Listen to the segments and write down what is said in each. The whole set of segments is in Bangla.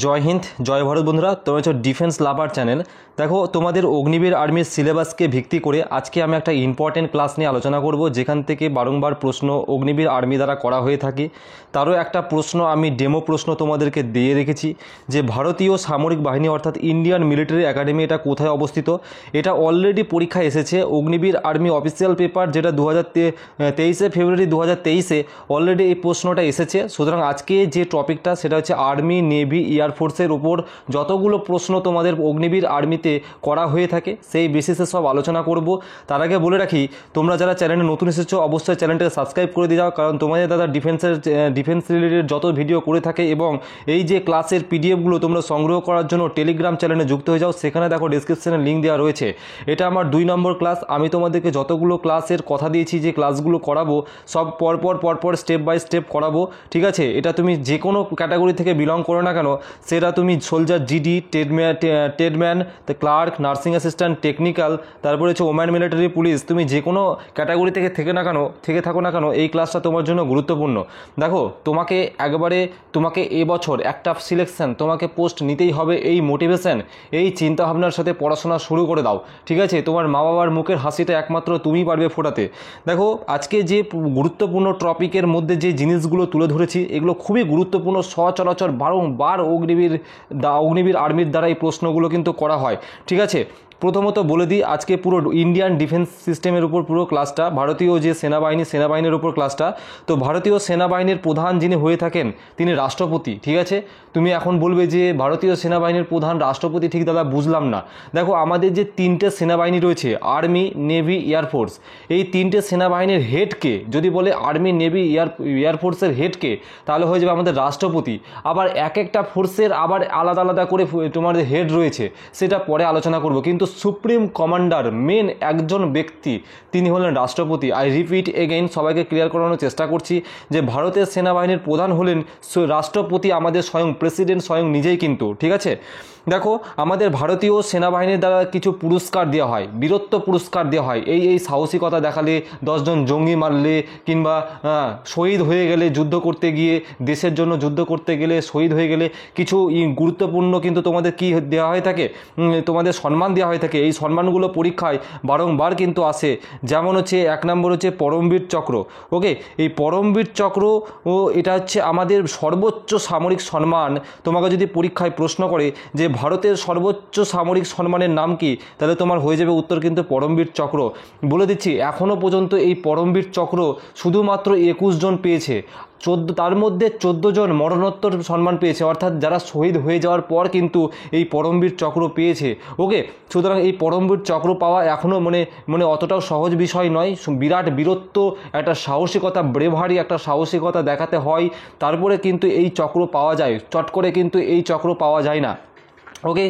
জয় হিন্দ জয় ভারত বন্ধুরা, তোমরা হচ্ছে ডিফেন্স লাভার চ্যানেল। দেখো, তোমাদের অগ্নিবীর আর্মির সিলেবাসকে ভিত্তি করে আজকে আমি একটা ইম্পর্টেন্ট ক্লাস নিয়ে আলোচনা করব, যেখান থেকে বারংবার প্রশ্ন অগ্নিবীর আর্মি দ্বারা করা হয়ে থাকে। তারও একটা প্রশ্ন আমি ডেমো প্রশ্ন তোমাদেরকে দিয়ে রেখেছি যে ভারতীয় সামরিক বাহিনী অর্থাৎ ইন্ডিয়ান মিলিটারি একাডেমি এটা কোথায় অবস্থিত। এটা অলরেডি পরীক্ষায় এসেছে, অগ্নিবীর আর্মি অফিসিয়াল পেপার, যেটা 23 ফেব্রুয়ারি 2023 অলরেডি এই প্রশ্নটা এসেছে। সুতরাং আজকে যে টপিকটা সেটা হচ্ছে আর্মি, নেভি, এয়ারফোর্সের উপর যতগুলো প্রশ্ন তোমাদের অগ্নিবীর আর্মিতে করা হয়ে থাকে সেই বেসিসে সব আলোচনা করব। তার আগে বলে রাখি, তোমরা যারা চ্যানেলে নতুন এসেছো অবশ্যই চ্যানেলটাকে সাবস্ক্রাইব করে দিয়ে যাও, কারণ তোমাদের দাদা ডিফেন্স রিলেটেড যত ভিডিও করে থাকে এবং এই যে ক্লাসের পিডিএফগুলো তোমরা সংগ্রহ করার জন্য টেলিগ্রাম চ্যানেলে যুক্ত হয়ে যাও। সেখানে দেখো ডেসক্রিপশনে লিঙ্ক দেওয়া রয়েছে। এটা আমার 2 নম্বর ক্লাস। আমি তোমাদেরকে যতগুলো ক্লাসের কথা দিয়েছি যে ক্লাসগুলো করাবো সব পরপর স্টেপ বাই স্টেপ করাবো, ঠিক আছে। এটা তুমি যে কোনো ক্যাটাগরি থেকে বিলং করো না কেন, সেটা তুমি soldier, GD, tradesman, clerk, nursing assistant, technical, তারপরে হচ্ছে ওম্যান মিলিটারি পুলিশ, তুমি যে কোনো ক্যাটাগরি থেকে থাকো না কেন এই ক্লাসটা তোমার জন্য গুরুত্বপূর্ণ। দেখো, তোমাকে এবছর একটা সিলেকশন, তোমাকে পোস্ট নিতেই হবে, এই মোটিভেশন, এই চিন্তাভাবনার সাথে পড়াশোনা শুরু করে দাও, ঠিক আছে। তোমার মা বাবার মুখের হাসিটা একমাত্র তুমিই পারবে ফোটাতে। দেখো, আজকে যে গুরুত্বপূর্ণ টপিকের মধ্যে যে জিনিসগুলো তুলে ধরেছি এগুলো খুবই গুরুত্বপূর্ণ। সচরাচর বারংবার অগ্নিবীর আর্মির দ্বারা এই প্রশ্নগুলো কিন্তু করা হয়, ঠিক আছে। প্রথমত বলে দিই, আজকে পুরো ইন্ডিয়ান ডিফেন্স সিস্টেমের উপর পুরো ক্লাসটা, ভারতীয় যে সেনাবাহিনীর উপর ক্লাসটা। তো ভারতীয় সেনাবাহিনীর প্রধান যিনি হয়ে থাকেন তিনি রাষ্ট্রপতি, ঠিক আছে। তুমি এখন বলবে যে ভারতীয় সেনাবাহিনীর প্রধান রাষ্ট্রপতি, ঠিক দাদা বুঝলাম না। দেখো, আমাদের যে 3টে সেনাবাহিনী রয়েছে, আর্মি, নেভি, এয়ারফোর্স, এই 3টে সেনাবাহিনীর হেডকে যদি বলে আর্মি, নেভি, এয়ারফোর্সের হেডকে, তাহলে হয়ে যাবে আমাদের রাষ্ট্রপতি। আবার এক একটা ফোর্সের আবার আলাদা আলাদা করে তোমাদের হেড রয়েছে, সেটা পরে আলোচনা করব। কিন্তু সুপ্রিম কমান্ডার, মেন একজন ব্যক্তি, তিনি হলেন রাষ্ট্রপতি। আই রিপিট এগেইন, সবাইকে ক্লিয়ার করানোর চেষ্টা করছি যে ভারতের সেনাবাহিনীর প্রধান হলেন রাষ্ট্রপতি, আমাদের স্বয়ং প্রেসিডেন্ট স্বয়ং নিজেই কিন্তু, ঠিক আছে। দেখো, আমাদের ভারতীয় সেনাবাহিনীর দ্বারা কিছু পুরস্কার দেওয়া হয়, বীরত্ব পুরস্কার দেওয়া হয়। এই সাহসিকতা দেখালে, 10 জন জঙ্গি মারলে, কিংবা শহীদ হয়ে গেলে, যুদ্ধ করতে গিয়ে, দেশের জন্য যুদ্ধ করতে গেলে শহীদ হয়ে গেলে কিছু গুরুত্বপূর্ণ কিন্তু তোমাদের কি দেওয়া হয়ে থাকে, তোমাদের সম্মান দেওয়া হয়ে থাকে। এই সম্মানগুলো পরীক্ষায় বারংবার কিন্তু আসে। যেমন হচ্ছে 1 নম্বর হচ্ছে পরমবীর চক্র। ওকে, এই পরমবীর চক্র এটা হচ্ছে আমাদের সর্বোচ্চ সামরিক সম্মান। তোমাকে যদি পরীক্ষায় প্রশ্ন করে যে ভারতের সর্বোচ্চ সামরিক সম্মানের নাম কি, তাহলে তোমার হয়ে যাবে উত্তর কিন্তু পরমবীর চক্র। বলে দিচ্ছি, এখনও পর্যন্ত এই পরমবীর চক্র শুধুমাত্র 21 জন পেয়েছে। তার মধ্যে 14 জন মরণোত্তর সম্মান পেয়েছে, অর্থাৎ যারা শহীদ হয়ে যাওয়ার পর কিন্তু এই পরমবীর চক্র পেয়েছে। ওকে, সুতরাং এই পরমবীর চক্র পাওয়া এখনও মানে অতটাও সহজ বিষয় নয়। বিরাট বীরত্ব, একটা সাহসিকতা, ব্রেভারি, একটা সাহসিকতা দেখাতে হয়, তারপরে কিন্তু এই চক্র পাওয়া যায়। চট করে কিন্তু এই চক্র পাওয়া যায় না। ওকে,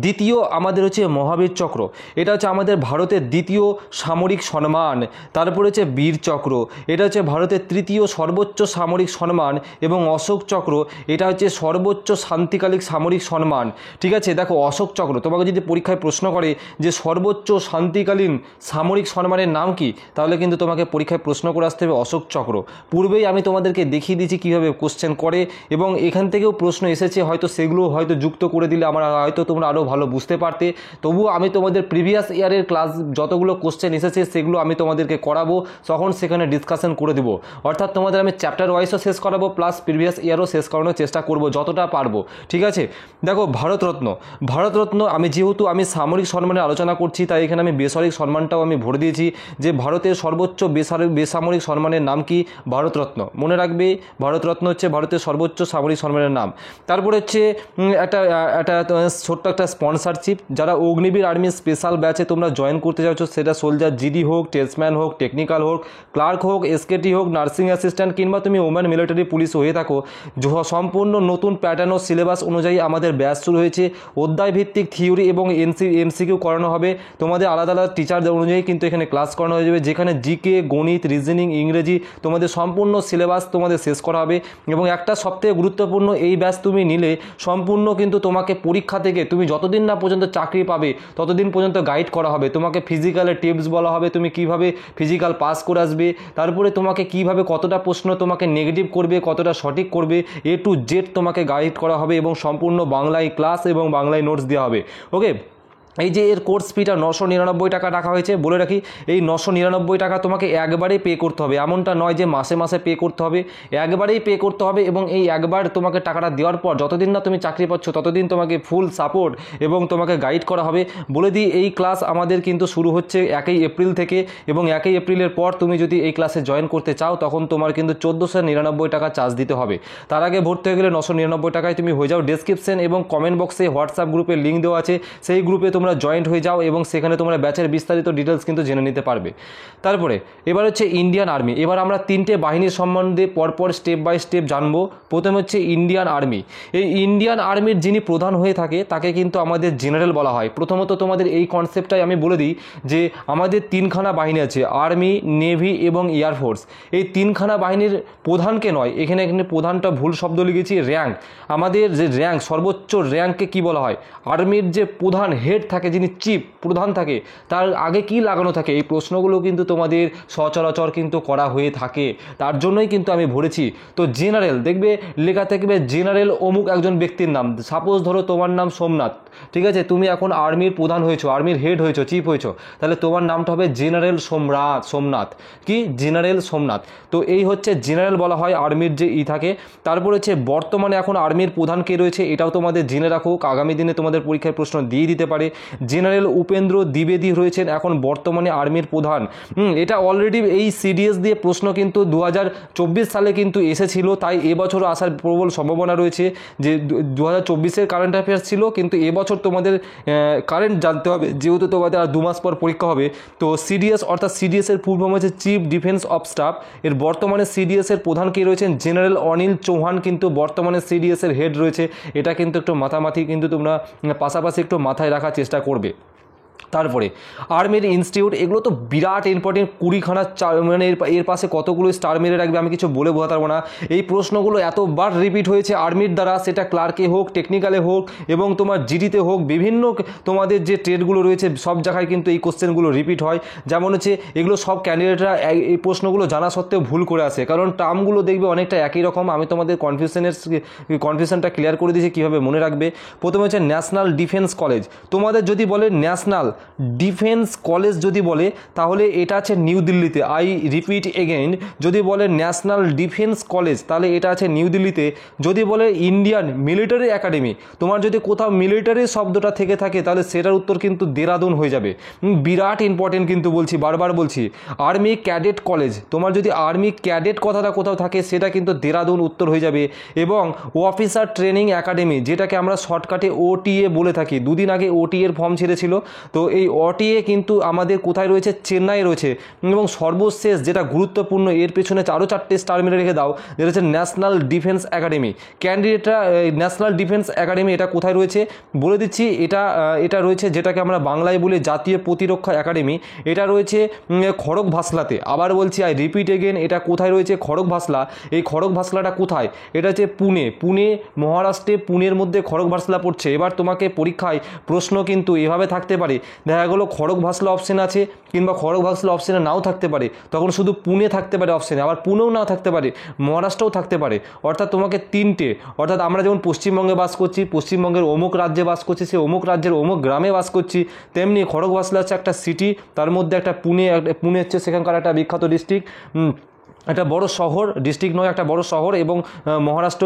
দ্বিতীয় আমাদের হচ্ছে মহাবীর চক্র। এটা হচ্ছে আমাদের ভারতের দ্বিতীয় সামরিক সম্মান। তারপরে হচ্ছে বীর চক্র, এটা হচ্ছে ভারতের তৃতীয় সর্বোচ্চ সামরিক সম্মান। এবং অশোক চক্র, এটা হচ্ছে সর্বোচ্চ শান্তিকালীন সামরিক সম্মান, ঠিক আছে। দেখো, অশোক চক্র তোমাকে যদি পরীক্ষায় প্রশ্ন করে যে সর্বোচ্চ শান্তিকালীন সামরিক সম্মানের নাম কি, তাহলে কিন্তু তোমাকে পরীক্ষায় প্রশ্ন করে আসতে হবে অশোক চক্র। পূর্বেই আমি তোমাদেরকে দেখিয়ে দিয়েছি কীভাবে কোশ্চেন করে, এবং এখান থেকেও প্রশ্ন এসেছে, হয়তো সেগুলো হয়তো যুক্ত করে দিলে আমরা হয়তো তোমরা আরও ভালো বুঝতে পারতে। তবুও আমি তোমাদের প্রিভিয়াস ইয়ারের ক্লাস যতগুলো কোশ্চেন এসেছে সেগুলো আমি তোমাদেরকে করাবো, তখন সেখানে ডিসকাশন করে দেবো। অর্থাৎ তোমাদের আমি চ্যাপ্টার ওয়াইজও শেষ করাবো, প্লাস প্রিভিয়াস ইয়ারও শেষ করানোর চেষ্টা করব যতটা পারবো, ঠিক আছে। দেখো, ভারতরত্ন যেহেতু আমি সামরিক সম্মানের আলোচনা করছি, তাই এখানে আমি বেসামরিক সম্মানটাও আমি ভরে দিয়েছি যে ভারতের সর্বোচ্চ বেসামরিক সম্মানের নাম কি, ভারতরত্ন। মনে রাখবে, ভারতরত্ন হচ্ছে ভারতের সর্বোচ্চ সামরিক সম্মানের নাম। তারপরে হচ্ছে একটা ছোট্ট একটা স্পন্সরশিপ, যারা অগ্নিবীর আর্মি স্পেশাল ব্যাচে তোমরা জয়েন করতে চাইছো, সেটা সোলজার, জিডি হোক, ট্রেডসম্যান হোক, টেকনিক্যাল হোক, ক্লার্ক হোক, এসকেটি হোক, নার্সিং অ্যাসিস্ট্যান্ট, কিংবা তুমি ওম্যান মিলিটারি পুলিশ হয়ে থাকো, সম্পূর্ণ নতুন প্যাটার্ন ও সিলেবাস অনুযায়ী আমাদের ব্যাচ শুরু হয়েছে। অধ্যায় ভিত্তিক থিওরি এবং এমসিকিউ করানো হবে। তোমাদের আলাদা আলাদা টিচার অনুযায়ী কিন্তু এখানে ক্লাস করানো হয়ে যাবে, যেখানে জিকে, গণিত, রিজনিং, ইংরেজি তোমাদের সম্পূর্ণ সিলেবাস তোমাদের শেষ করা হবে। এবং একটা সবথেকে গুরুত্বপূর্ণ, এই ব্যাচ তুমি নিলে সম্পূর্ণ কিন্তু তোমাকে পরীক্ষা পরীক্ষা থেকে তুমি যতদিন না পর্যন্ত চাকরি পাবে ততদিন পর্যন্ত গাইড করা হবে, তোমাকে ফিজিক্যালের টিপস বলা হবে, তুমি কিভাবে ফিজিক্যাল পাস করে আসবে, তারপরে তোমাকে কিভাবে কতটা প্রশ্ন তোমাকে নেগেটিভ করবে, কতটা সঠিক করবে, A to Z তোমাকে গাইড করা হবে এবং সম্পূর্ণ বাংলায় ক্লাস এবং বাংলায় নোটস দেওয়া হবে। ওকে, এই যে এর কোর্স ফিটা 999 টাকা রাখা হয়েছে, বলে রাখি এই 999 টাকা তোমাকে একবারেই পে করতে হবে, এমনটা নয় যে মাসে মাসে পে করতে হবে, একবারেই পে করতে হবে। এবং এই একবার তোমাকে টাকাটা দেওয়ার পর যতদিন না তুমি চাকরি পাচ্ছ ততদিন তোমাকে ফুল সাপোর্ট এবং তোমাকে গাইড করা হবে। বলে দিই এই ক্লাস আমাদের কিন্তু শুরু হচ্ছে 1 এপ্রিল থেকে, এবং 1 এপ্রিলের পর তুমি যদি এই ক্লাসে জয়েন করতে চাও তখন তোমার কিন্তু 1499 টাকা চার্জ দিতে হবে। তার আগে ভর্তি হয়ে গেলে 999 টাকায় তুমি হয়ে যাও। ডেসক্রিপশন এবং কমেন্ট বক্সে হোয়াটসঅ্যাপ গ্রুপের লিঙ্ক দেওয়া আছে, সেই গ্রুপে তোমরা জয়েন্ট হয়ে যাও এবং সেখানে তোমরা ব্যাচের বিস্তারিত ডিটেলস কিন্তু জেনে নিতে পারবে। তারপরে এবার হচ্ছে ইন্ডিয়ান আর্মি। এবার আমরা 3টে বাহিনীর সম্বন্ধে পরপর স্টেপ বাই স্টেপ জানবো। প্রথম হচ্ছে ইন্ডিয়ান আর্মি। এই ইন্ডিয়ান আর্মির যিনি প্রধান হয়ে থাকে তাকে কিন্তু আমাদের জেনারেল বলা হয়। প্রথমত তোমাদের এই কনসেপ্টটাই আমি বলে দিই যে আমাদের 3খানা বাহিনী আছে, আর্মি, নেভি এবং এয়ারফোর্স। এই 3খানা বাহিনীর প্রধানকে নয়, এখানে প্রধানটা ভুল শব্দ লিখেছি, র্যাঙ্ক। আমাদের যে র্যাঙ্ক, সর্বোচ্চ র্যাঙ্ককে কি বলা হয়? আর্মির যে প্রধান হেড থাকে, যিনি চিফ প্রধান থাকে, তার আগে কি লাগানো থাকে? এই প্রশ্নগুলো কিন্তু তোমাদের সচরাচর কিন্তু করা হয়ে থাকে, তার জন্যই কিন্তু আমি ভরেছি। তো জেনারেল দেখবে লেখা থাকবে জেনারেল অমুক একজন ব্যক্তির নাম। সাপোজ ধরো তোমার নাম সোমনাথ, ঠিক আছে, তুমি এখন আর্মির প্রধান হয়েছো, আর্মির হেড হয়েছো, চিফ হয়েছো, তাহলে তোমার নামটা হবে জেনারেল সোমনাথ। কি? জেনারেল সোমনাথ। তো এই হচ্ছে জেনারেল বলা হয় আর্মির যে থাকে। তারপর হচ্ছে বর্তমানে এখন আর্মির প্রধান কে রয়েছে এটাও তোমাদের জেনে রাখো, আগামী দিনে তোমাদের পরীক্ষায় প্রশ্ন দিয়ে দিতে পারে। জেনারেল উপেন্দ্র দ্বিবেদী রয়েছেন এখন বর্তমানে আর্মির প্রধান। এটা অলরেডি এই সিডিএস দিয়ে প্রশ্ন কিন্তু 2024 সালে কিন্তু এসেছিল, তাই এবছর আসার প্রবল সম্ভাবনা রয়েছে। যে 2024-এর কারেন্ট অ্যাফেয়ার্স ছিল, কিন্তু এবছর তোমাদের কারেন্ট জানতে হবে, যেহেতু তোমাদের আর 2 মাস পর পরীক্ষা হবে। তো সিডিএস অর্থাৎ সিডিএসের ফুল ফর্ম হচ্ছে চিফ ডিফেন্স অফ স্টাফ। এর বর্তমানে সিডিএসের প্রধান কে রয়েছেন? জেনারেল অনিল চৌহান কিন্তু বর্তমানে সিডিএসের হেড রয়েছে। এটা কিন্তু একটু মাথামাথি কিন্তু তোমরা পাশাপাশি একটু মাথায় রাখার চেষ্টা করবে। তারপরে আর্মির ইনস্টিটিউট, এগুলো তো বিরাট ইম্পর্টেন্ট, 20খানা মানে এর পাশে কতগুলো স্টার মেরে রাখবে আমি কিছু বলে বোঝাতে পারবো না। এই প্রশ্নগুলো এতবার রিপিট হয়েছে আর্মির দ্বারা, সেটা ক্লার্কে হোক, টেকনিক্যালে হোক এবং তোমার জিডিতে হোক, বিভিন্ন তোমাদের যে ট্রেডগুলো রয়েছে সব জায়গায় কিন্তু এই কোশ্চেনগুলো রিপিট হয়। যেমন হচ্ছে এগুলো সব ক্যান্ডিডেটরা এই প্রশ্নগুলো জানা সত্ত্বেও ভুল করে আসে, কারণ টার্মগুলো দেখবে অনেকটা একই রকম। আমি তোমাদের কনফিউশনটা ক্লিয়ার করে দিয়েছি কীভাবে মনে রাখবে। প্রথমে হচ্ছে ন্যাশনাল ডিফেন্স কলেজ। তোমাদের যদি বলে ন্যাশনাল ডিফেন্স কলেজ যদি বলে তাহলে এটা আছে নিউ দিল্লিতে। আই রিপিট এগেইন, যদি বলে ন্যাশনাল ডিফেন্স কলেজ তাহলে এটা আছে নিউ দিল্লিতে। যদি বলে ইন্ডিয়ান মিলিটারি একাডেমি, তোমার যদি কোথাও মিলিটারি শব্দটা থেকে থাকে তাহলে সেটার উত্তর কিন্তু দেরাদুন হয়ে যাবে। বিরাট ইম্পর্টেন্ট কিন্তু বলছি, বারবার বলছি। আর্মি ক্যাডেট কলেজ, তোমার যদি আর্মি ক্যাডেট কথাটা কোথাও থাকে সেটা কিন্তু দেরাদুন উত্তর হয়ে যাবে। এবং অফিসার ট্রেনিং একাডেমি, যেটাকে আমরা শর্টকাটে OTA বলে থাকি, দুদিন আগে OTA এর ফর্ম ছেড়েছিল, তো এই OTA কিন্তু আমাদের কোথায় রয়েছে? চেন্নাই রয়েছে। এবং সর্বশেষ যেটা গুরুত্বপূর্ণ, এর পেছনে আরও 4টে স্টার মেরে রেখে দাও, যেটা হচ্ছে ন্যাশনাল ডিফেন্স একাডেমি। ক্যান্ডিডেটরা ন্যাশনাল ডিফেন্স একাডেমি এটা কোথায় রয়েছে বলে দিচ্ছি। এটা রয়েছে যেটাকে আমরা বাংলায় বলি জাতীয় প্রতিরক্ষা একাডেমি, এটা রয়েছে খড়গভাসলাতে। আবার বলছি, আই রিপিট এগেন, এটা কোথায় রয়েছে? খড়গভাসলা। এই খড়গভাসলাটা কোথায়? এটা হচ্ছে পুনে, মহারাষ্ট্রে, পুনের মধ্যে খড়গভাসলা পড়ছে। এবার তোমাকে পরীক্ষায় প্রশ্ন কিন্তু এভাবে থাকতে পারে, দেখা গেলো খড়গভাসলা অপশন আছে কিংবা খড়গভাসলা অপশনে নাও থাকতে পারে, তখন শুধু পুনে থাকতে পারে অপশনে, আবার পুনেও নাও থাকতে পারে, মহারাষ্ট্রও থাকতে পারে। অর্থাৎ তোমাকে 3টে, অর্থাৎ আমরা যেমন পশ্চিমবঙ্গে বাস করছি, পশ্চিমবঙ্গের অমুক রাজ্যে বাস করছি, সে অমুক রাজ্যের অমুক গ্রামে বাস করছি, তেমনি খড়গভাসলা হচ্ছে একটা সিটি, তার মধ্যে একটা পুনে হচ্ছে সেখানকার একটা বিখ্যাত ডিস্ট্রিক্ট, একটা বড় শহর, ডিস্ট্রিক্ট নয়, একটা বড় শহর, এবং মহারাষ্ট্র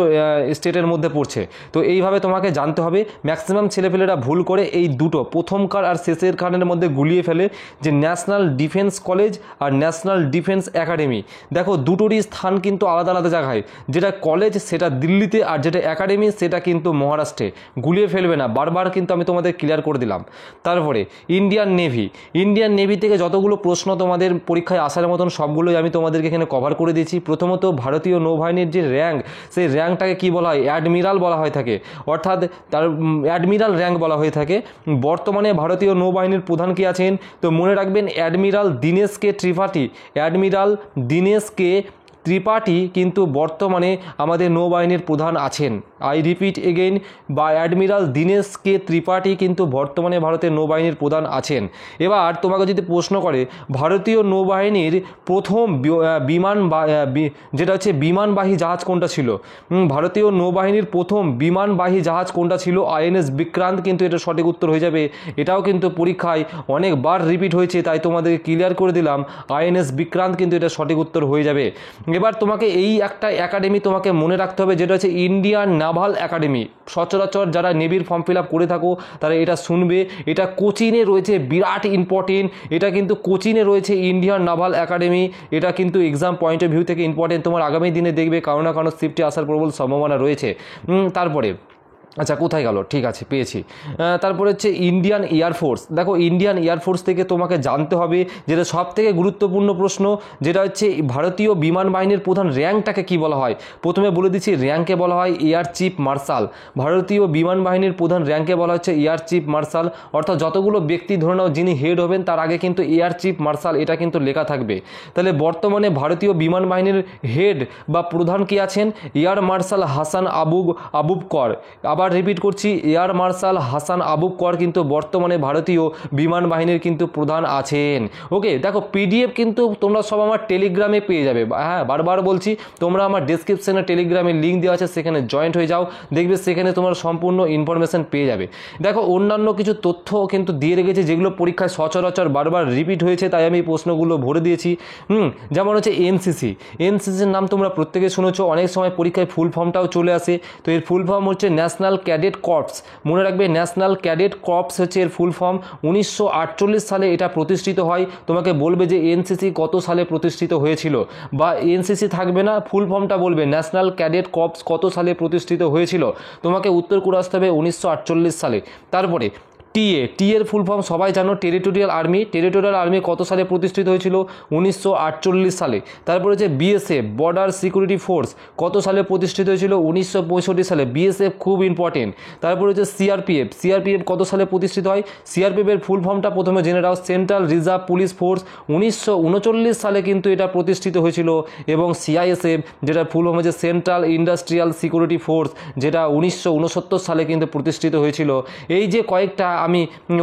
স্টেটের মধ্যে পড়ছে। তো এইভাবে তোমাকে জানতে হবে। ম্যাক্সিমাম ছেলেপেলেরা ভুল করে এই দুটো প্রথমকার আর শেষের কারণের মধ্যে গুলিয়ে ফেলে, যে ন্যাশনাল ডিফেন্স কলেজ আর ন্যাশনাল ডিফেন্স একাডেমি। দেখো দুটোরই স্থান কিন্তু আলাদা আলাদা জায়গায়, যেটা কলেজ সেটা দিল্লিতে আর যেটা একাডেমি সেটা কিন্তু মহারাষ্ট্রে। গুলিয়ে ফেলবে না, বারবার কিন্তু আমি তোমাদের ক্লিয়ার করে দিলাম। তারপরে ইন্ডিয়ান নেভি থেকে যতগুলো প্রশ্ন তোমাদের পরীক্ষায় আসার মতন সবগুলোই আমি তোমাদেরকে এখানে কভার করে দিয়েছি। প্রথমত ভারতীয় নৌবাহিনীর যে র্যাঙ্ক, সেই র্যাঙ্কটাকে কি বলা হয়? অ্যাডমিরাল বলা হয়ে থাকে, অর্থাৎ তার অ্যাডমিরাল র্যাঙ্ক বলা হয়ে থাকে। বর্তমানে ভারতীয় নৌবাহিনীর প্রধান কি আছেন? তো মনে রাখবেন অ্যাডমিরাল দীনেশ কে ত্রিপাঠী কিন্তু বর্তমানে আমাদের নৌবাহিনীর প্রধান আছেন। আই রিপিট এগেইন, বা অ্যাডমিরাল দীনেশ কে ত্রিপাঠী কিন্তু বর্তমানে ভারতের নৌবাহিনীর প্রধান আছেন। এবার তোমাকে যদি প্রশ্ন করে ভারতীয় নৌবাহিনীর প্রথম যেটা হচ্ছে বিমানবাহী জাহাজ কোনটা ছিল, ভারতীয় নৌবাহিনীর প্রথম বিমানবাহী জাহাজ কোনটা ছিল, আইএনএস বিক্রান্ত কিন্তু এটা সঠিক উত্তর হয়ে যাবে। এটাও কিন্তু পরীক্ষায় অনেকবার রিপিট হয়েছে, তাই তোমাদেরকে ক্লিয়ার করে দিলাম, আইএনএস বিক্রান্ত কিন্তু এটা সঠিক উত্তর হয়ে যাবে। এবার তোমাকে এই একটা একাডেমি তোমাকে মনে রাখতে হবে, যেটা হচ্ছে ইন্ডিয়ান নাভাল একাডেমি। সচরাচর যারা নেভির ফর্ম ফিল আপ করে থাকো তারা এটা শুনবে, এটা কোচিনে রয়েছে, বিরাট ইম্পর্টেন্ট। এটা কিন্তু কোচিনে রয়েছে ইন্ডিয়ান নাভাল একাডেমি। এটা কিন্তু এক্সাম পয়েন্ট অফ ভিউ থেকে ইম্পর্টেন্ট, তোমার আগামী দিনে দেখবে কারো না কারো শিফটে আসার প্রবল সম্ভাবনা রয়েছে। তারপরে আচ্ছা কোথায় গেল, ঠিক আছে পেয়েছি। তারপরে হচ্ছে ইন্ডিয়ান এয়ারফোর্স। দেখো ইন্ডিয়ান এয়ারফোর্স থেকে তোমাকে জানতে হবে যেটা সব থেকে গুরুত্বপূর্ণ প্রশ্ন, যেটা হচ্ছে ভারতীয় বিমান বাহিনীর প্রধান র্যাঙ্কটাকে কি বলা হয়। প্রথমে বলে দিচ্ছি, র্যাঙ্কে বলা হয় এয়ার চিফ মার্শাল। ভারতীয় বিমান বাহিনীর প্রধান র্যাঙ্কে বলা হচ্ছে এয়ার চিফ মার্শাল, অর্থাৎ যতগুলো ব্যক্তি ধরে নাও যিনি হেড হবেন তার আগে কিন্তু এয়ার চিফ মার্শাল এটা কিন্তু লেখা থাকবে। তাহলে বর্তমানে ভারতীয় বিমান বাহিনীর হেড বা প্রধান কি আছেন, এয়ার মার্শাল হাসান আবুবকর। আবার রিপিট করছি, এয়ার মার্শাল হাসান আবুবকর কিন্তু বর্তমানে ভারতীয় বিমান বাহিনীর কিন্তু প্রধান আছেন। ওকে, দেখো পিডিএফ কিন্তু তোমরা সব আমার টেলিগ্রামে পেয়ে যাবে। হ্যাঁ, বারবার বলছি, তোমরা আমার ডেসক্রিপশনে টেলিগ্রামের লিঙ্ক দেওয়া আছে, সেখানে জয়েন্ট হয়ে যাও, দেখবে সেখানে তোমার সম্পূর্ণ ইনফরমেশন পেয়ে যাবে। দেখো অন্যান্য কিছু তথ্য কিন্তু দিয়ে রেখেছে যেগুলো পরীক্ষায় সচরাচর বারবার রিপিট হয়েছে, তাই আমি প্রশ্নগুলো ভরে দিয়েছি। যেমন হচ্ছে এনসিসির নাম তোমরা প্রত্যেকে শুনেছো, অনেক সময় পরীক্ষায় ফুল ফর্মটাও চলে আসে। তো এর ফুল ফর্ম হচ্ছে ন্যাশনাল ক্যাডেট কর্পস। মনে রাখবে, ন্যাশনাল ক্যাডেট কর্পস হচ্ছে এর ফুল ফর্ম। 1948 সালে এটা প্রতিষ্ঠিত হয়। তোমাকে বলবে যে এনসিসি কত সালে প্রতিষ্ঠিত হয়েছিল, বা এনসিসি থাকবে না, ফুল ফর্মটা বলবে ন্যাশনাল ক্যাডেট কর্পস কত সালে প্রতিষ্ঠিত হয়েছিল। তোমাকে উত্তর করে আসতে হবে 1948 সালে। তারপরে টি এর ফুল ফর্ম সবাই জানো, টেরিটোরিয়াল আর্মি কত সালে প্রতিষ্ঠিত হয়েছিল, 1948 সালে। তারপরে হচ্ছে বিএসএফ, বর্ডার সিকিউরিটি ফোর্স, কত সালে প্রতিষ্ঠিত হয়েছিল, 1965 সালে। বিএসএফ খুব ইম্পর্টেন্ট। তারপরে হচ্ছে সিআরপিএফ কত সালে প্রতিষ্ঠিত হয়, সিআরপিএফ এর ফুল ফর্মটা প্রথমে জেনে নাও, সেন্ট্রাল রিজার্ভ পুলিশ ফোর্স। 1939 সালে কিন্তু এটা প্রতিষ্ঠিত হয়েছিল। এবং সিআইএসএফ, যেটা ফুল ফর্ম হচ্ছে সেন্ট্রাল ইন্ডাস্ট্রিয়াল সিকিউরিটি ফোর্স, যেটা 1969 সালে কিন্তু প্রতিষ্ঠিত হয়েছিল। এই যে কয়েকটা আমি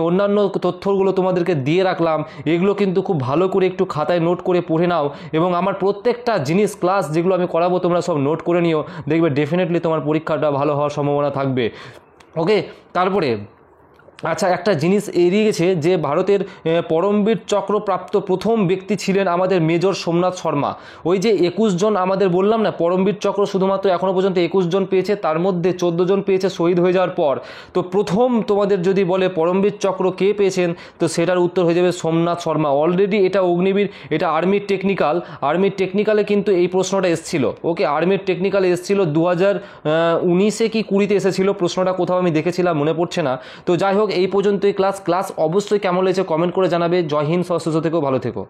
অন্যান্য তথ্যগুলো তোমাদেরকে দিয়ে রাখলাম, এগুলো কিন্তু খুব ভালো করে একটু খাতায় নোট করে পড়ে নাও, এবং আমার প্রত্যেকটা জিনিস ক্লাস যেগুলো আমি করাবো তোমরা সব নোট করে নিও, দেখবে ডেফিনেটলি তোমার পরীক্ষাটা ভালো হওয়ার সম্ভাবনা থাকবে। ওকে, তারপরে আচ্ছা একটা জিনিস এড়িয়ে গেছে, যে ভারতের পরমবীর চক্র প্রাপ্ত প্রথম ব্যক্তি ছিলেন আমাদের মেজর সোমনাথ শর্মা। ওই যে 21 জন আমাদের বললাম না, পরমবীর চক্র শুধুমাত্র এখনও পর্যন্ত 21 জন পেয়েছে, তার মধ্যে 14 জন পেয়েছে শহীদ হয়ে যাওয়ার পর। তো প্রথম তোমাদের যদি বলে পরমবীর চক্র কে পেয়েছেন, তো সেটার উত্তর হয়ে যাবে সোমনাথ শর্মা। অলরেডি এটা অগ্নিবীর, এটা আর্মির টেকনিক্যালে কিন্তু এই প্রশ্নটা এসেছিল। ওকে, আর্মির টেকনিক্যালে এসেছিল 2019-এ কি 20-তে এসেছিল প্রশ্নটা, কোথাও আমি দেখেছিলাম, মনে পড়ছে না। তো যাই হোক, এই পর্যন্তই ক্লাস অবশ্যই কেমন লেগেছে কমেন্ট করে জানাবে। জয় হিন্দ, স্বাস্থ্য থেকেও ভালো থেকো।